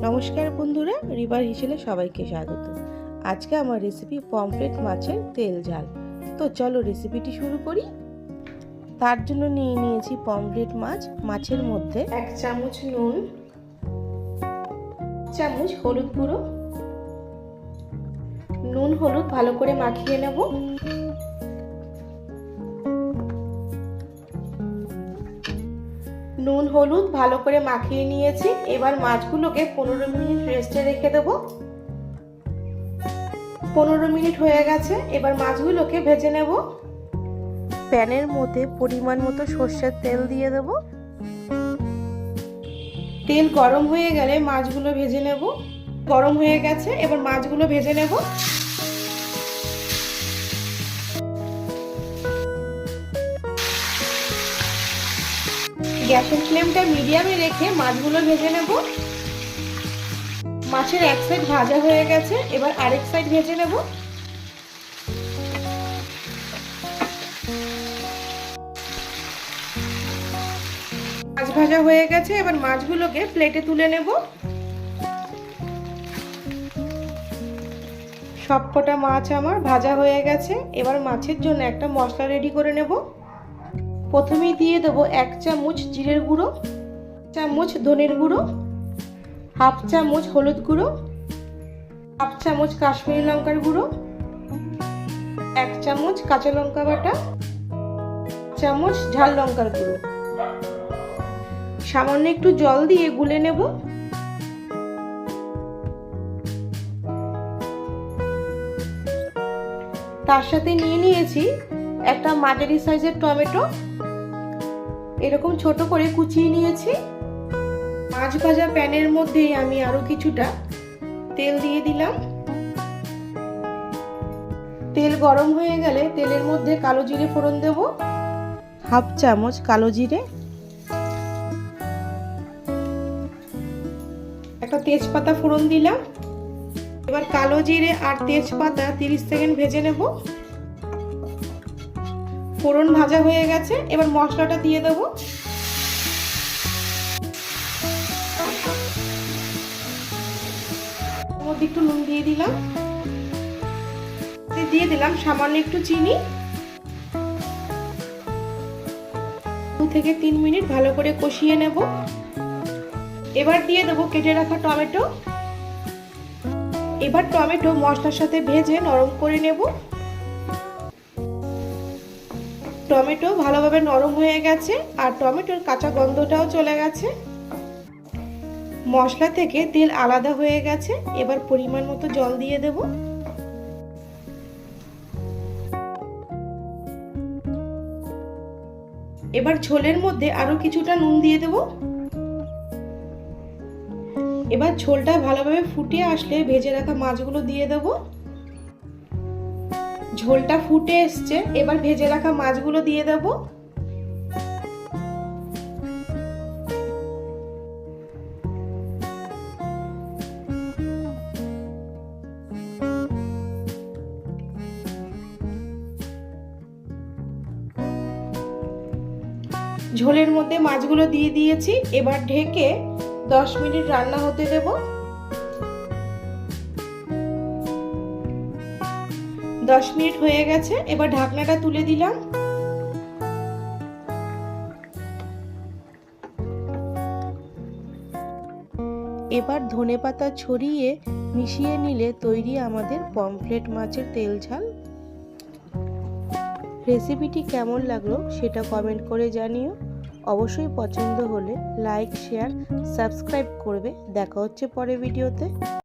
নমস্কার বন্ধুরা, রিভার হিসেলে সবাইকে স্বাগত। আজকে আমার রেসিপি পমফ্রেট মাছের তেল ঝাল। তো চলো রেসিপিটি শুরু করি। তার জন্য নিয়ে নিয়েছি পমফ্রেট মাছ। মাছের মধ্যে 1 চামচ নুন, চামচ হলুদ গুঁড়ো, নুন হলুদ ভালো করে মাখিয়ে নেব। নুন হলুদ ভালো করে মাখিয়ে নিয়েছি। এবার মাছগুলোকে 15 মিনিট রেস্টে রেখে দেব। 15 মিনিট হয়ে গেছে। এবার মাছগুলোকে ভেজে নেব। প্যানের মধ্যে পরিমাণ মতো সর্ষের তেল দিয়ে দেব। তেল গরম হয়ে গেলে মাছগুলো ভেজে নেব। গরম হয়ে গেছে, এবার মাছগুলো ভেজে নেব। গ্যাসের ফ্লেমটা মিডিয়ামে রেখে মাছগুলো ভেজে নেব। মাছের এক সাইড ভাজা হয়ে গেছে, এবার আরেক সাইড ভেজে নেব। মাছ ভাজা হয়ে গেছে, এবার মাছগুলোকে প্লেটে তুলে নেব। সবকটা মাছ আমার ভাজা হয়ে গেছে। এবার মাছের জন্য একটা মশলা রেডি করে নেব। প্রথমেই দিয়ে দেবো 1 চামচ জিরের গুঁড়ো, চামচ ধনের গুঁড়ো, হাফ চামচ হলুদ গুঁড়ো, হাফ চামচ কাশ্মীরি লঙ্কার গুঁড়ো, 1 চামচ কাঁচা লঙ্কা বাটা, চামচ ঝাল লঙ্কার গুঁড়ো। সামান্য একটু জল দিয়ে গুলে নেব। তার সাথে নিয়ে নিয়েছি একটা মাঝারি সাইজের টমেটো, এরকম ছোট করে কুচিয়ে নিয়েছি। মাছ ভাজা প্যানের মধ্যেই আমি আরো কিছুটা তেল দিয়ে দিলাম। তেল গরম হয়ে গেলে তেলের মধ্যে কালো জিরে ফোড়ন দেব, হাফ চামচ কালো জিরে, একটা তেজপাতা ফোড়ন দিলাম। এবার কালো জিরে আর তেজপাতা 30 সেকেন্ড ভেজে নেব। ফোড়ন ভাজা হয়ে গেছে, এবার মশলাটা দিয়ে দেব। মধ্যে একটু নুন দিয়ে দিলাম, দিয়ে দিলাম সামান্য একটু চিনি। 2 থেকে 3 মিনিট ভালো করে কষিয়ে নেব। এবার দিয়ে দেবো কেটে রাখা টমেটো। এবার টমেটো মশলার সাথে ভেজে নরম করে নেব। টমেটো ভালোভাবে নরম হয়ে গেছে আর টমেটোর কাঁচা গন্ধটাও চলে গেছে। মশলা থেকে তেল আলাদা হয়ে গেছে। এবার পরিমাণ মতো জল দিয়ে দেব। এবার ঝোলের মধ্যে আরো কিছুটা নুন দিয়ে দেব। এবার ঝোলটা ভালোভাবে ফুটে আসলে ভেজে রাখা মাছগুলো দিয়ে দেব। ঝোলটা ফুটে এসছে, এবার ভেজে রাখা মাছগুলো দিয়ে দেব। ঝোলের মধ্যে মাছগুলো দিয়ে দিয়েছি। এবার ঢেকে 10 মিনিট রান্না হতে দেব। 10 মিনিট হয়ে গেছে, এবার ঢাকনাটা তুলে দিলাম। এবার ধনেপাতা ছড়িয়ে মিশিয়ে নিলে তৈরি আমাদের পমফ্রেট মাছের তেল ঝাল। রেসিপিটি কেমন লাগলো সেটা কমেন্ট করে জানিও। অবশ্যই পছন্দ হলে লাইক, শেয়ার, সাবস্ক্রাইব করবে। দেখা হচ্ছে পরের ভিডিওতে।